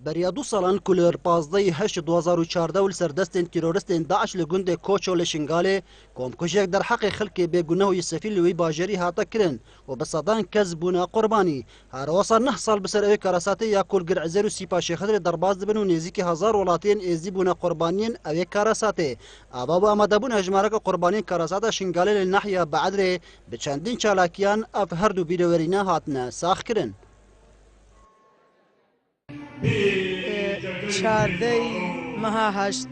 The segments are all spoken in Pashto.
بریا دو سالان کولر 15/8/2014 و سردستین تیروریستین داعش لگوند کوچو لشنگاله کمکوژک در حق خلک بگناه و سفیل وی باجری هاتا کرن و بصدان کز بونا قربانی هر وصل 9 سال بسر اوی کاراساتی یا کولگر عزر و سیپا شخدر در باز دبن و نزیک 1000 ولاتین ازی بونا قربانین اوی کاراساتی آبا و امادبون هجمارک قربانین کاراساتا شنگاله لنحیا بعدره به چندین چالاکیان اف هر دو بیرورینا هاتنا ساخ کرن. چاردەی مەها هەشت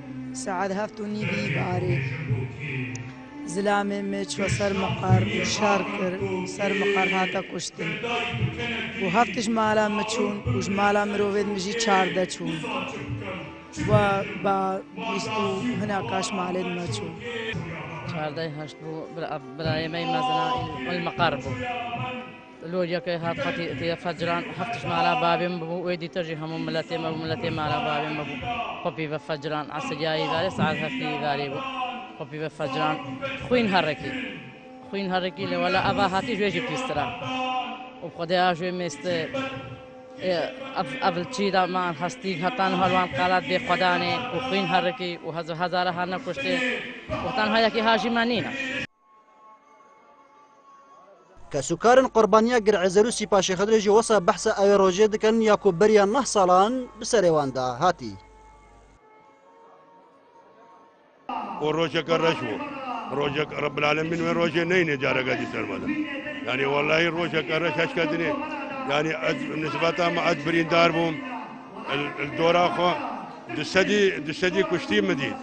سەعات 7:30 بارێ زلامێ مێچوە سەر مەقار و شار کرد سەر مەقار هاتە کوشتن و هەفتش مالا مچوون و ژمالا مرۆڤێت مژی چاردە چوون و بە 20 هەنا کاش مالێت مەچوون. چاردەی هەشت بوو برایەمەی مەزنا المەقار بوو لۆریەکەی هات خەتی فەجران هەفتش مالا بابێم ببوو وێ دیتەژی هەموو ملەتێمە و ملەتێ مالا بابێم ببوو خۆپی بە فەجران عسریایی دارێ ساعت هەفتی دارێ بوو خۆپی بە فەجران خوین هەڕێکی لێوەلا ئەڤا هاتی ژێژی پیسترا و خۆدەی ئاژێ مێستێ ئەڤل چیدامان هەستی هەتان هەڵوان قالات بێ خۆدانێ و خوین هەڕێکی و هەزارە هەر نەکوشتێ وەتان هەیەکی هاژیمان نینە. كسكارن قربانيا قرعزلو سيبا شيخدر جي وصا بحث اي روجي دكن ياكو بريا 9 سالان بسريوان دا هاتي وروجك الرشوة روجك رب العالمين وين روجي نين جارة قادي سلمدا يعني والله روجك الرش هشكدني يعني نسبتها مع برين داربهم الدورة اخو دسدي كشتي مديد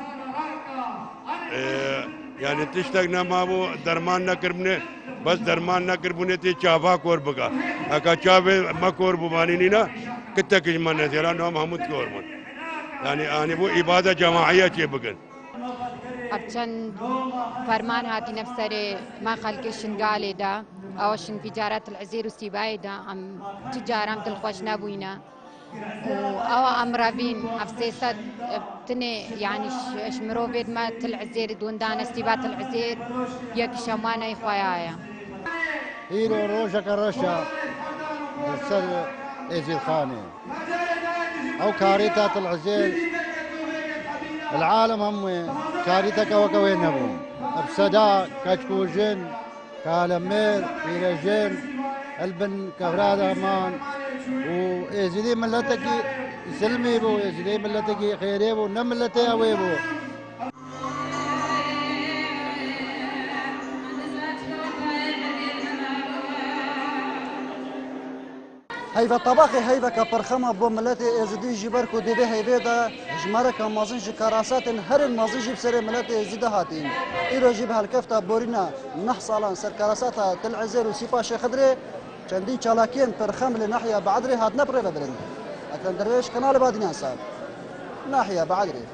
يعني تشتاقنا ما بو درمان نكربني بس درمان نكربني تي چابا کور بگا اکا چابه ما کور بوانی نینا کتا کجمان نتیرا نام حمود کور من يعني آنی بو عبادة جماعية چه بگن ابچن فرمان هاتي نفسري ما خلق شنقالي دا اوش انفجارات العزير وسيباي دا ام تجارام تلخوش نابوينا او امرابين افسيسات تني يعني شمرو بيد ما تلعزير دون دانا سيبات العزير يك شمانه يخوايا هيرو روجك الرشا سر ازي الخاني او كاريتا العزير العالم هم كاريتا كوكوين نبو بسدا كاتكوجين كالمير بيرجين البن كفراد امان وإزدي ملتك سلمي بو إزدي ملتك خيري بو نملتي أوي بو هيفا طباخي هيفا كبرخمة بو ملتي ازدي جبركو ديبي هيفا دا جمارك مازن جكاراسات هر مازن جيب سري ملتي ازدي هاتين إيرو جيب هالكفتا بورينا 9 سالان سر كاراساتا تلعزير وسيبا شيخدري چندین چالاکیان پرخم لناحية بعدري هات نبري ببرن اكرم درويش قناة بعدين صار ناحية بعدري